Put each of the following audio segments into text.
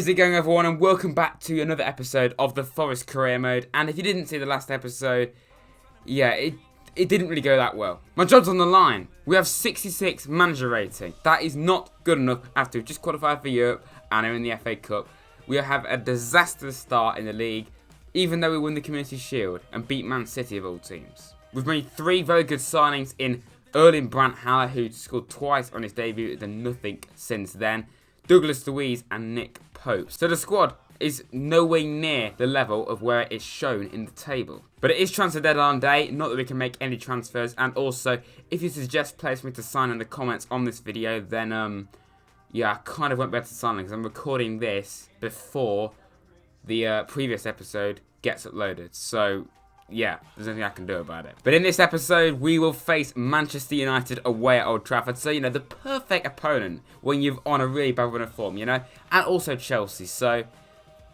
is it going, everyone, and welcome back to another episode of the Forest Career Mode. And if you didn't see the last episode, yeah, it didn't really go that well. My job's on the line. We have 66 manager rating. That is not good enough after we've just qualified for Europe and are in the FA Cup. We have a disastrous start in the league, even though we won the Community Shield and beat Man City of all teams. We've made 3 very good signings in Erling Brandt Haller, who scored twice on his debut and done nothing since then, Douglas Luiz and Nick Pope. So the squad is nowhere near the level of where it is shown in the table. But it is transfer deadline day, not that we can make any transfers. And also, if you suggest players for me to sign in the comments on this video, then yeah, I kind of won't be able to sign them because I'm recording this before the previous episode gets uploaded. So yeah, there's nothing I can do about it. But in this episode, we will face Manchester United away at Old Trafford. So, you know, the perfect opponent when you're on a really bad run of form, you know. And also Chelsea. So,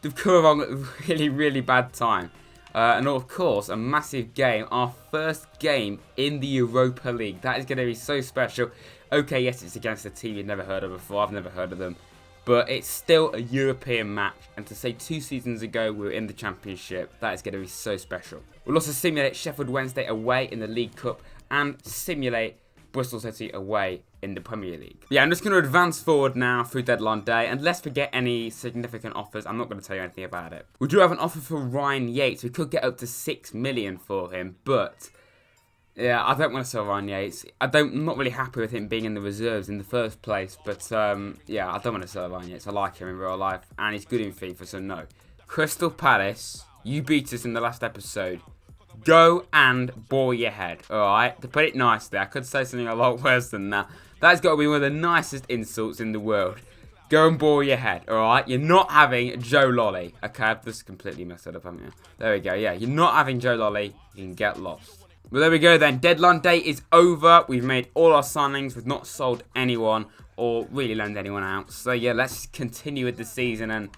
they've come along at a really, really bad time. And of course, a massive game. Our first game in the Europa League. That is going to be so special. Okay, yes, it's against a team you've never heard of before. I've never heard of them. But it's still a European match. And to say 2 seasons ago we were in the Championship, that is going to be so special. We'll also simulate Sheffield Wednesday away in the League Cup and simulate Bristol City away in the Premier League. Yeah, I'm just going to advance forward now through deadline day. And let's forget any significant offers. I'm not going to tell you anything about it. We do have an offer for Ryan Yates. We could get up to 6 million for him, but yeah, I don't want to sell Ryan Yates. I'm not really happy with him being in the reserves in the first place. But yeah, I don't want to sell Ryan Yates. I like him in real life. And he's good in FIFA, so no. Crystal Palace, you beat us in the last episode. Go and bore your head, alright? To put it nicely, I could say something a lot worse than that. That's got to be one of the nicest insults in the world. Go and bore your head, alright? You're not having Joe Lolly. Okay, I've just completely messed it up, haven't you? There we go, yeah. You're not having Joe Lolly. You can get lost. Well, there we go then. Deadline day is over. We've made all our signings. We've not sold anyone or really loaned anyone out. So, yeah, let's continue with the season. And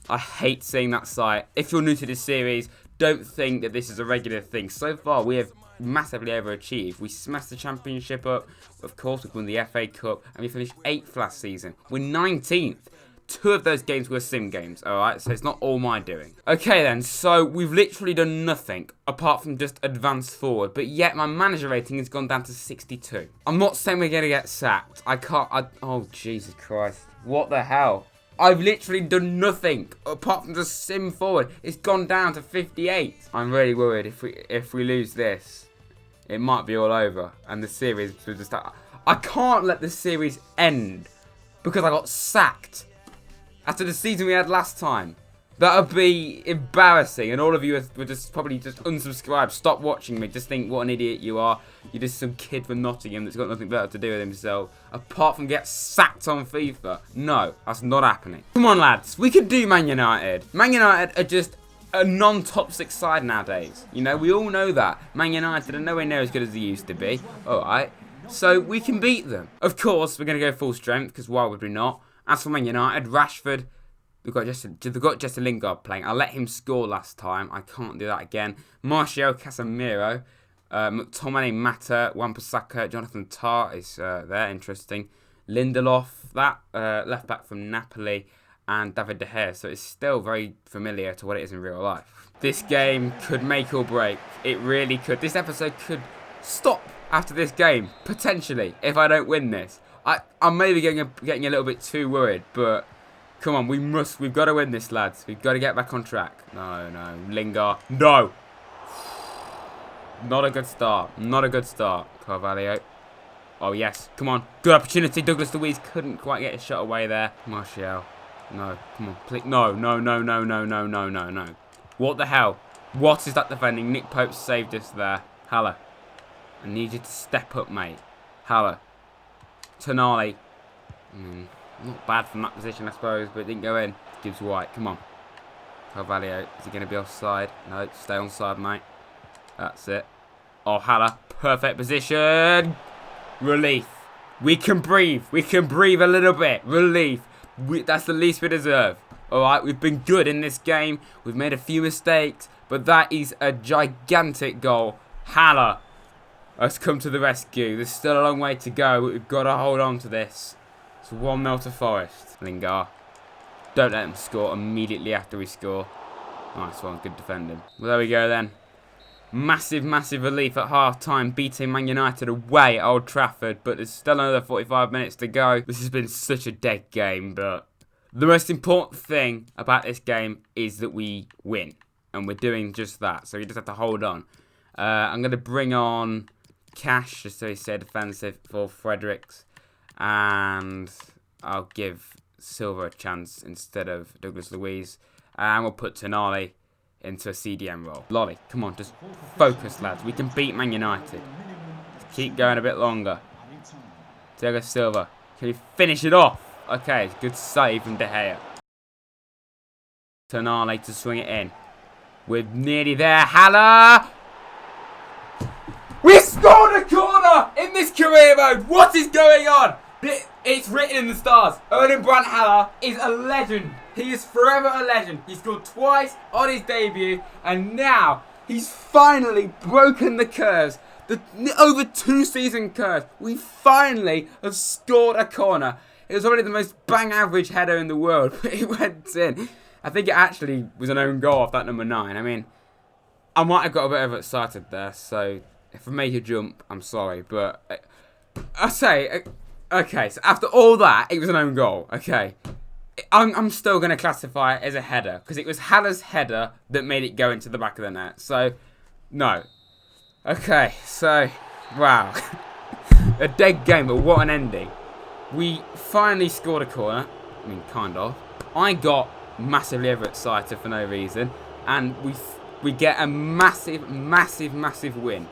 I hate seeing that site. If you're new to this series, don't think that this is a regular thing. So far, we have massively overachieved. We smashed the Championship up. Of course, we won the FA Cup. And we finished 8th last season. We're 19th. 2 of those games were sim games, alright? So it's not all my doing. Okay then, so we've literally done nothing apart from just advance forward. But yet my manager rating has gone down to 62. I'm not saying we're going to get sacked. Oh, Jesus Christ. What the hell? I've literally done nothing apart from just sim forward. It's gone down to 58. I'm really worried if we lose this, it might be all over. And the series will just... I can't let the series end because I got sacked after the season we had last time. That would be embarrassing, and all of you would just probably just unsubscribe, stop watching me, just think what an idiot you are. You're just some kid from Nottingham that's got nothing better to do with himself, apart from get sacked on FIFA. No, that's not happening. Come on, lads, we can do Man United. Man United are just a non-top 6 side nowadays. You know, we all know that. Man United are nowhere near as good as they used to be. Alright, so we can beat them. Of course, we're going to go full strength, because why would we not? As for Man United, Rashford, they've got Jesse Lingard playing. I let him score last time. I can't do that again. Martial, Casemiro, McTominay, Mata, Wan-Bissaka, Jonathan Tah is there. Interesting. Lindelof, that left back from Napoli, and David De Gea. So it's still very familiar to what it is in real life. This game could make or break. It really could. This episode could stop after this game, potentially, if I don't win this. I'm maybe getting a little bit too worried, but come on, we've got to win this, lads. We've got to get back on track. No, Lingard, no. Not a good start. Not a good start, Carvalho. Oh, yes, come on. Good opportunity. Douglas Luiz couldn't quite get his shot away there. Martial, no, come on, please. No. What the hell? What is that defending? Nick Pope saved us there. Haller, I need you to step up, mate. Haller. Tonali. Not bad from that position, I suppose, but it didn't go in. Gibbs White, come on. Carvalho, is he going to be offside? No, stay onside, mate. That's it. Oh, Haller, perfect position. Relief. We can breathe. We can breathe a little bit. Relief. That's the least we deserve. Alright, we've been good in this game. We've made a few mistakes, but that is a gigantic goal. Haller has come to the rescue. There's still a long way to go, but we've got to hold on to this. It's 1-0 to Forest. Lingard. Don't let them score immediately after we score. Nice one, good defending. Well, there we go then. Massive, massive relief at half-time, beating Man United away at Old Trafford, but there's still another 45 minutes to go. This has been such a dead game, but the most important thing about this game is that we win, and we're doing just that, so you just have to hold on. I'm going to bring on Cash, just so he stay defensive, for Fredericks, and I'll give Silva a chance instead of Douglas Luiz, and we'll put Tonali into a CDM role. Lolly, come on, just focus, lads. We can beat Man United. Just keep going a bit longer. Thiago Silva, can you finish it off? Okay, good save from De Gea. Tonali to swing it in. We're nearly there. Haller! We scored a corner in this career mode. What is going on? It's written in the stars. Erling Brandt Haller is a legend. He is forever a legend. He scored twice on his debut, and now he's finally broken the curse. The over 2-season curse. We finally have scored a corner. It was already the most bang average header in the world, but it went in. I think it actually was an own goal off that number 9. I mean, I might have got a bit overexcited there, so if I made you jump, I'm sorry, but I say, okay, so after all that, it was an own goal, okay. I'm still going to classify it as a header, because it was Haller's header that made it go into the back of the net, so, no. Okay, so, wow. A dead game, but what an ending. We finally scored a corner, I mean, kind of. I got massively overexcited for no reason, and we get a massive, massive, massive win.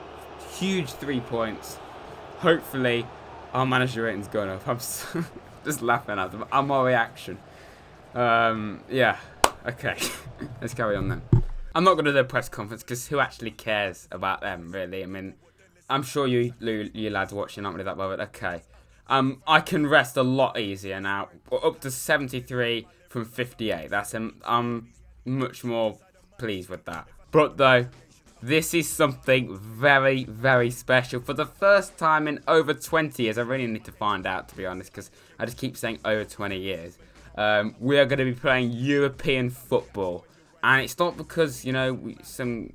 Huge 3 points. Hopefully, our manager rating's going up. I'm just laughing at them. At my reaction. Yeah. Okay. Let's carry on then. I'm not going to do a press conference because who actually cares about them, really? I mean, I'm sure you lads watching aren't really that bothered. Okay. I can rest a lot easier now. Up to 73 from 58. I'm much more pleased with that. But though, this is something very, very special. For the first time in over 20 years, I really need to find out, to be honest, because I just keep saying over 20 years. We are going to be playing European football. And it's not because, you know, some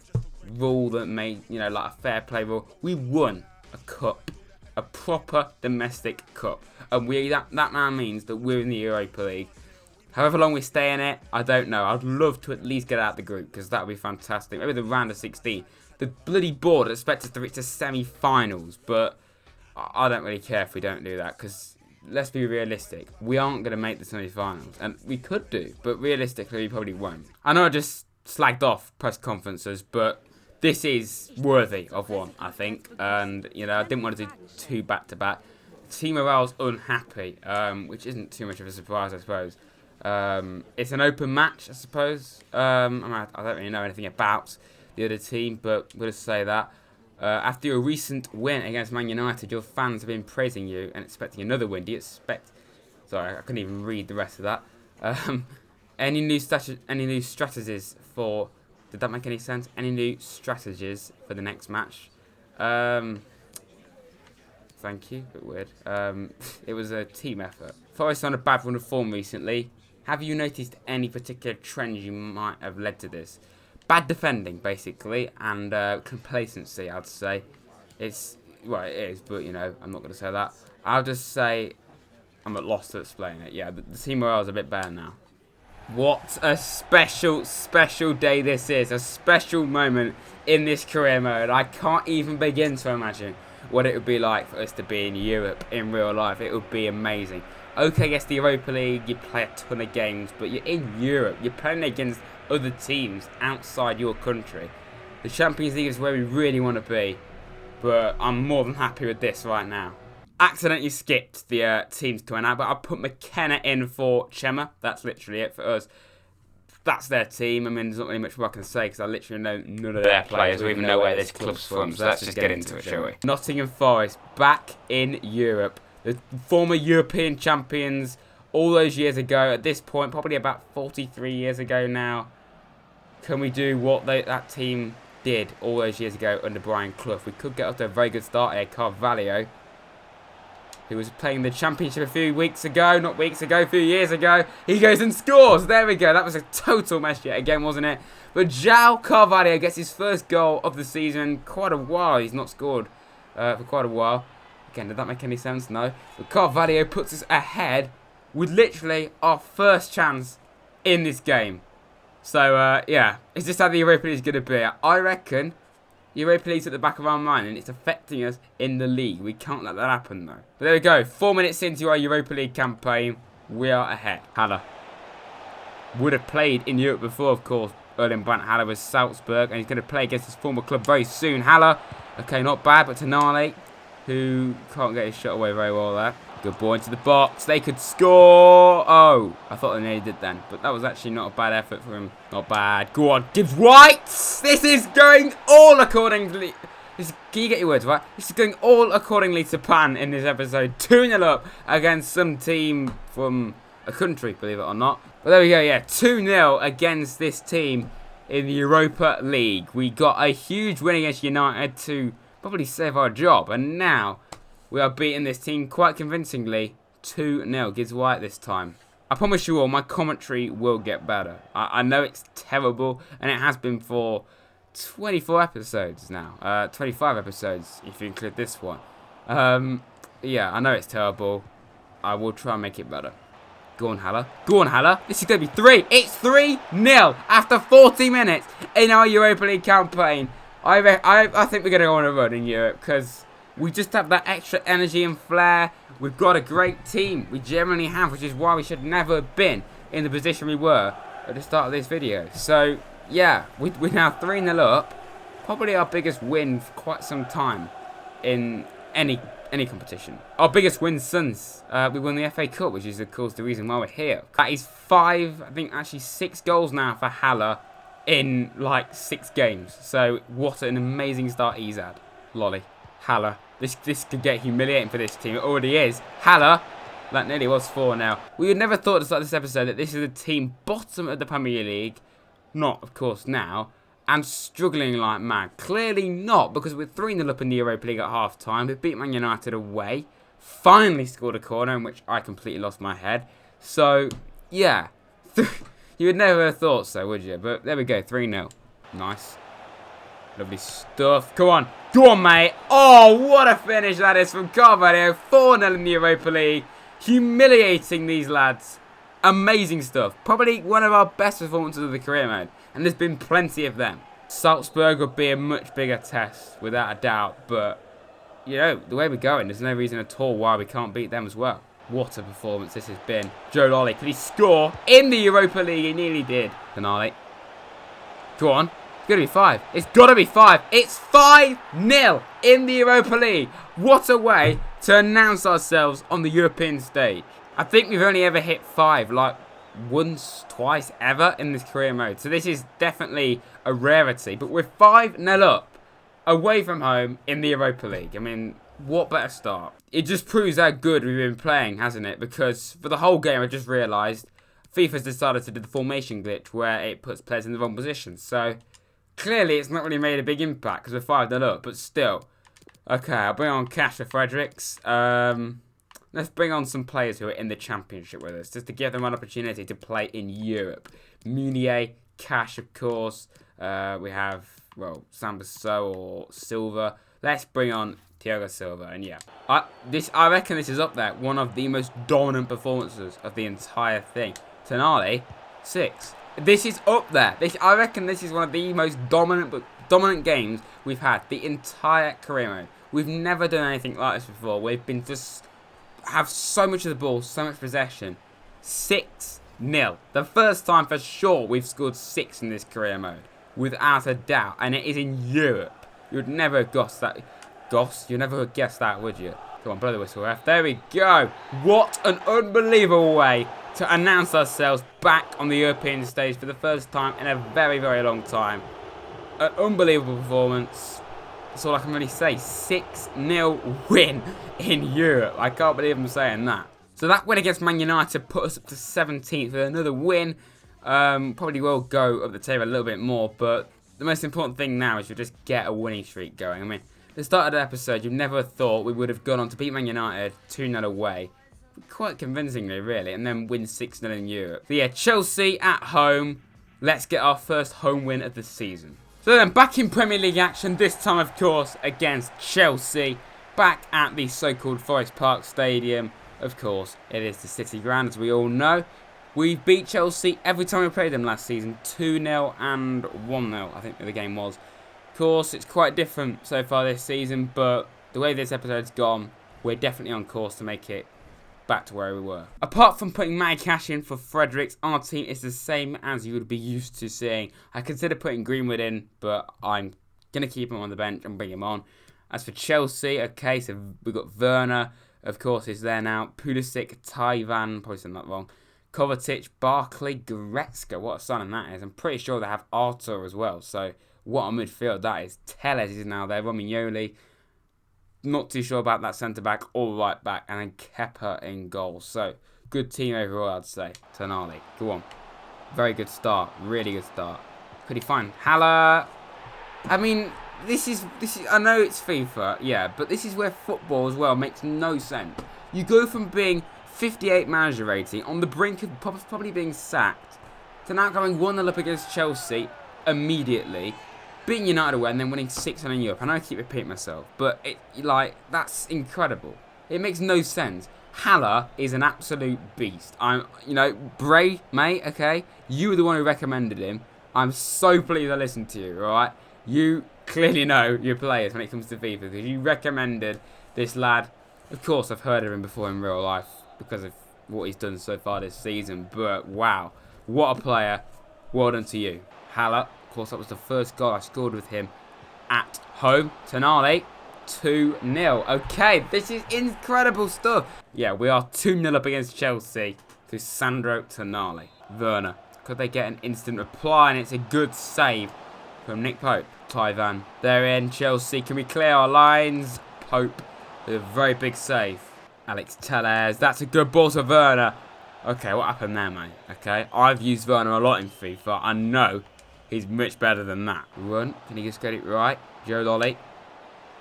rule that made, you know, like a fair play rule. We won a cup. A proper domestic cup. And that now means that we're in the Europa League. However long we stay in it, I don't know. I'd love to at least get out of the group, because that would be fantastic. Maybe the round of 16. The bloody board expects us to reach the semi-finals, but I don't really care if we don't do that, because let's be realistic. We aren't going to make the semi-finals, and we could do, but realistically we probably won't. I know I just slagged off press conferences, but this is worthy of one, I think, and, you know, I didn't want to do 2 back-to-back. Team morale's unhappy, which isn't too much of a surprise, I suppose. It's an open match, I suppose. I don't really know anything about the other team, but we'll just say that. After your recent win against Man United, your fans have been praising you and expecting another win. Do you expect... Sorry, I couldn't even read the rest of that. Any new strategies for... Did that make any sense? Any new strategies for the next match? Thank you. A bit weird. It was a team effort. Forest on a bad run of form recently. Have you noticed any particular trends you might have led to this? Bad defending, basically, and complacency, I'd say. Well, it is, but, you know, I'm not going to say that. I'll just say I'm at loss to explain it. Yeah, the team morale is a bit better now. What a special, special day this is. A special moment in this career mode. I can't even begin to imagine what it would be like for us to be in Europe in real life. It would be amazing. Okay, yes, the Europa League, you play a ton of games, but you're in Europe. You're playing against other teams outside your country. The Champions League is where we really want to be, but I'm more than happy with this right now. Accidentally skipped the teams coming out, but I put McKenna in for Chema. That's literally it for us. That's their team. I mean, there's not really much more I can say because I literally know none of their players or even know where this club's from. So let's just get into it, shall we? Nottingham Forest, back in Europe. The former European champions all those years ago. At this point, probably about 43 years ago now. Can we do what that team did all those years ago under Brian Clough? We could get off to a very good start here. Carvalho. who was playing the Championship a few weeks ago, not weeks ago, a few years ago. He goes and scores. There we go. That was a total mess yet again, wasn't it? But João Carvalho gets his first goal of the season in quite a while. He's not scored for quite a while. Again, did that make any sense? No. But Carvalho puts us ahead with literally our first chance in this game. So, yeah, it's just how the Europa League is going to be. I reckon Europa League's at the back of our mind and it's affecting us in the league. We can't let that happen, though. But there we go. 4 minutes into our Europa League campaign, we are ahead. Haller would have played in Europe before, of course. Erling Brandt Haller with Salzburg, and he's going to play against his former club very soon. Haller, okay, not bad, but Tonali, who can't get his shot away very well there. Good ball into the box. They could score. Oh, I thought they nearly did then, but that was actually not a bad effort for him. Not bad. Go on, Gibbs White. This is going all accordingly. Can you get your words right? This is going all accordingly to plan in this episode. 2-0 up against some team from a country, believe it or not. But there we go, yeah. 2-0 against this team in the Europa League. We got a huge win against United to probably save our job. And now we are beating this team quite convincingly. 2-0. Gibbs White this time. I promise you all, my commentary will get better. I know it's terrible, and it has been for 24 episodes now. 25 episodes, if you include this one. Yeah, I know it's terrible. I will try and make it better. Go on, Haller. Go on, Haller. This is going to be 3. It's 3-0 after 40 minutes in our Europa League campaign. I think we're going to go on a run in Europe because we just have that extra energy and flair. We've got a great team. We generally have, which is why we should never have been in the position we were at the start of this video. So, yeah, we're now 3-0 up. Probably our biggest win for quite some time in any competition. Our biggest win since we won the FA Cup, which is, of course, the reason why we're here. That is 5, I think actually 6 goals now for Haller in, like, 6 games. So, what an amazing start he's had. Lolly. Haller. This could get humiliating for this team. It already is. Haller. That nearly was 4 now. We would never thought to start this episode that this is a team bottom of the Premier League. Not, of course, now. And struggling like mad. Clearly not, because we're 3-0 up in the Europa League at half-time. We beat Man United away. Finally scored a corner in which I completely lost my head. So, yeah. You would never have thought so, would you? But there we go, 3-0. Nice. Lovely stuff. Come on. Go on, mate. Oh, what a finish that is from Carvalho. 4-0 in the Europa League. Humiliating these lads. Amazing stuff. Probably one of our best performances of the career mode. And there's been plenty of them. Salzburg would be a much bigger test, without a doubt. But, you know, the way we're going, there's no reason at all why we can't beat them as well. What a performance this has been. Joe Lolly, could he score in the Europa League? He nearly did. Tonali. Go on. It's got to be 5. It's got to be 5. It's 5-0 in the Europa League. What a way to announce ourselves on the European stage. I think we've only ever hit 5, like, once, twice, ever in this career mode. So this is definitely a rarity. But we're 5-0 up away from home in the Europa League. I mean, what better start? It just proves how good we've been playing, hasn't it? Because for the whole game, I just realised FIFA's decided to do the formation glitch where it puts players in the wrong position. So clearly it's not really made a big impact because we're 5-0 up. But still. Okay, I'll bring on Cash for Fredericks. Let's bring on some players who are in the Championship with us, just to give them an opportunity to play in Europe. Meunier, Cash, of course. We have, well, Sambasso or Silva. Let's bring on Thiago Silva, and yeah. I reckon this is up there. One of the most dominant performances of the entire thing. Tonali, 6. This is up there. I reckon this is one of the most dominant games we've had the entire career mode. We've never done anything like this before. We've been just have so much of the ball, so much possession. 6-0. The first time for sure we've scored 6 in this career mode. Without a doubt. And it is in Europe. You would never have guessed that. You'd never have guessed that, would you? Come on, blow the whistle, ref. There we go. What an unbelievable way to announce ourselves back on the European stage for the first time in a very, very long time. An unbelievable performance. That's all I can really say. 6-0 win in Europe. I can't believe I'm saying that. So that win against Man United put us up to 17th with another win. Probably will go up the table a little bit more, but the most important thing now is to just get a winning streak going. I mean, The start of the episode, you never thought we would have gone on to beat Man United 2-0 away. Quite convincingly, really, and then win 6-0 in Europe. So yeah, Chelsea at home. Let's get our first home win of the season. So then, back in Premier League action, this time, of course, against Chelsea. Back at the so-called Forest Park Stadium. Of course, it is the City Ground, as we all know. We beat Chelsea every time we played them last season. 2-0 and 1-0, I think the game was. Of course, it's quite different so far this season, but the way this episode's gone, we're definitely on course to make it back to where we were. Apart from putting Matty Cash in for Fredericks, our team is the same as you would be used to seeing. I consider putting Greenwood in, but I'm going to keep him on the bench and bring him on. As for Chelsea, okay, so we've got Werner, of course, is there now. Pulisic, Taivan, probably said that wrong. Kovacic, Barkley, Goretzka, what a signing that is. I'm pretty sure they have Arthur as well, so what a midfield that is. Telles is now there, Romagnoli. Not too sure about that centre-back or right-back, and then Kepa in goal. So, good team overall, I'd say. Tonali, go on. Very good start, really good start. Could he find Haller? I mean, this is. I know it's FIFA, yeah, but this is where football as well makes no sense. You go from being 58 manager rating, on the brink of probably being sacked, to now going 1-0 up against Chelsea immediately, beating United away and then winning 6-0 in Europe. I know I keep repeating myself, but that's incredible. It makes no sense. Haller is an absolute beast. Bray, mate, okay? You were the one who recommended him. I'm so pleased I listened to you, alright? You clearly know your players when it comes to FIFA because you recommended this lad. Of course, I've heard of him before in real life because of what he's done so far this season, but wow, what a player. Well done to you. Haller, of course, that was the first goal I scored with him at home. Tonali, 2-0. Okay, this is incredible stuff. Yeah, we are 2-0 up against Chelsea through Sandro Tonali. Werner, could they get an instant reply? And it's a good save from Nick Pope. Taivan, they're in. Chelsea, can we clear our lines? Pope with a very big save. Alex Telles, that's a good ball to Werner. Okay, what happened there, mate? Okay, I've used Werner a lot in FIFA. I know he's much better than that. Run, can he just get it right? Joe Lolly.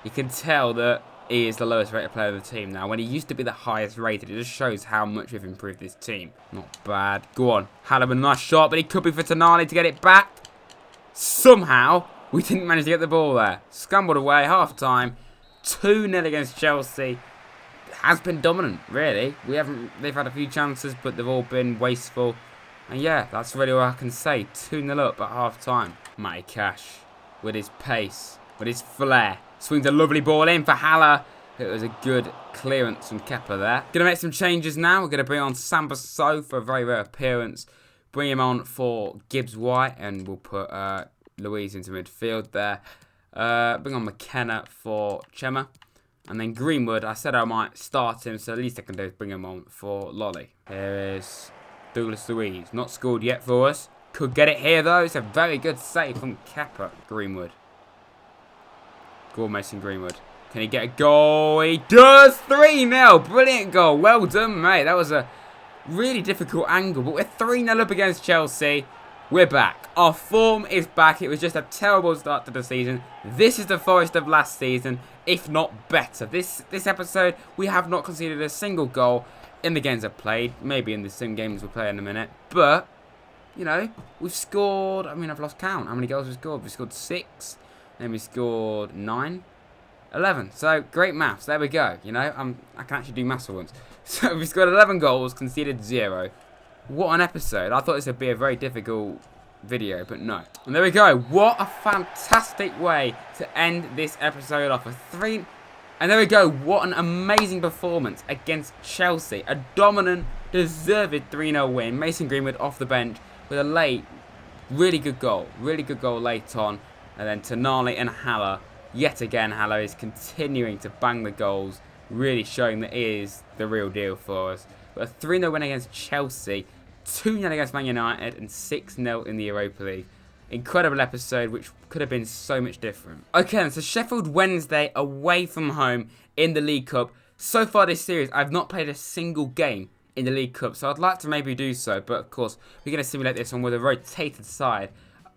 You can tell that he is the lowest rated player of the team now. When he used to be the highest rated, it just shows how much we've improved this team. Not bad. Go on. Halliburton, nice shot, but he could be for Tonali to get it back. Somehow, we didn't manage to get the ball there. Scrambled away, half time. 2-0 against Chelsea. Has been dominant, really. They've had a few chances, but they've all been wasteful. And yeah, that's really all I can say. 2-0 up at half time. Matty Cash, with his pace, with his flair, swings a lovely ball in for Haller. It was a good clearance from Kepa there. Going to make some changes now. We're going to bring on Samba Sow for a very rare appearance. Bring him on for Gibbs White, and we'll put Louise into midfield there. Bring on McKenna for Chema. And then Greenwood, I said I might start him, so the least I can do is bring him on for Lolly. Here is Douglas Luiz. Not scored yet for us. Could get it here, though. It's a very good save from Kepa. Greenwood. Go on, Mason Greenwood. Can he get a goal? He does! 3-0. Brilliant goal. Well done, mate. That was a really difficult angle, but we're 3-0 up against Chelsea. We're back. Our form is back. It was just a terrible start to the season. This is the Forest of last season, if not better. This episode, we have not conceded a single goal in the games I've played. Maybe in the sim games we'll play in a minute. But, you know, we've scored... I mean, I've lost count. How many goals we scored? We scored 6. Then we scored 9. 11. So, great maths. There we go. You know, I can actually do maths for once. So, we scored 11 goals, conceded 0. What an episode. I thought this would be a very difficult video, but no. And there we go. What a fantastic way to end this episode off. And there we go. What an amazing performance against Chelsea. A dominant, deserved 3-0 win. Mason Greenwood off the bench with a late, really good goal. Really good goal late on. And then Tonali and Haller. Yet again, Haller is continuing to bang the goals. Really showing that he is the real deal for us. But a 3-0 win against Chelsea. 2-0 against Man United and 6-0 in the Europa League. Incredible episode, which could have been so much different. Okay, so Sheffield Wednesday away from home in the League Cup. So far this series, I've not played a single game in the League Cup, so I'd like to maybe do so. But of course, we're going to simulate this one with a rotated side.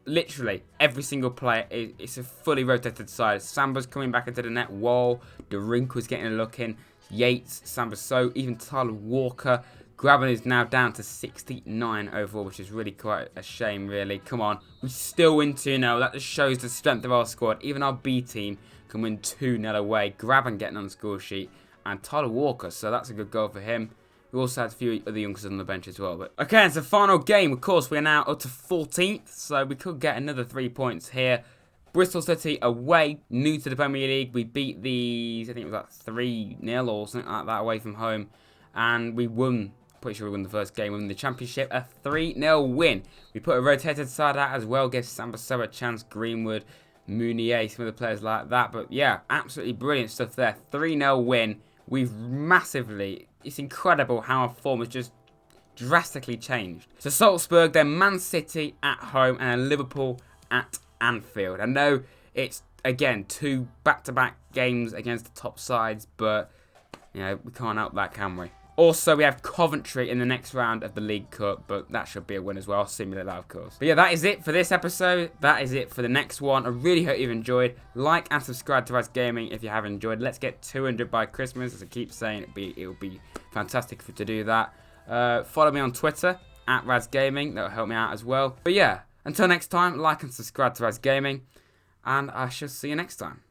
literally every single player, it's a fully rotated side. Samba's coming back into the net. Wall, Darinko's getting a look in. Yates, Samba So, even Tyler Walker. Graben is now down to 69 overall, which is really quite a shame, really. Come on, we still win 2-0. That just shows the strength of our squad. Even our B team can win 2-0 away. Graben getting on the score sheet. And Tyler Walker, so that's a good goal for him. We also had a few other youngsters on the bench as well. But okay, it's the final game. Of course, we're now up to 14th, so we could get another 3 points here. Bristol City away, new to the Premier League. We beat these, I think it was like 3-0 or something like that away from home. And we won, pretty sure we won the first game, we won the Championship, a 3-0 win. We put a rotated side out as well, gave Samba So a chance, Greenwood, Mounier, some of the players like that. But yeah, absolutely brilliant stuff there. 3-0 win. We've massively, it's incredible how our form has just drastically changed. So Salzburg, then Man City at home and then Liverpool at Anfield. I know it's, again, 2 back-to-back games against the top sides, but, you know, we can't help that, can we? Also, we have Coventry in the next round of the League Cup, but that should be a win as well. Simulate that, of course. But yeah, that is it for this episode. That is it for the next one. I really hope you've enjoyed. Like and subscribe to Raz Gaming if you have enjoyed. Let's get 200 by Christmas. As I keep saying, it will be fantastic to do that. Follow me on Twitter, at Raz Gaming. That will help me out as well. But yeah, until next time, like and subscribe to Raz Gaming, and I shall see you next time.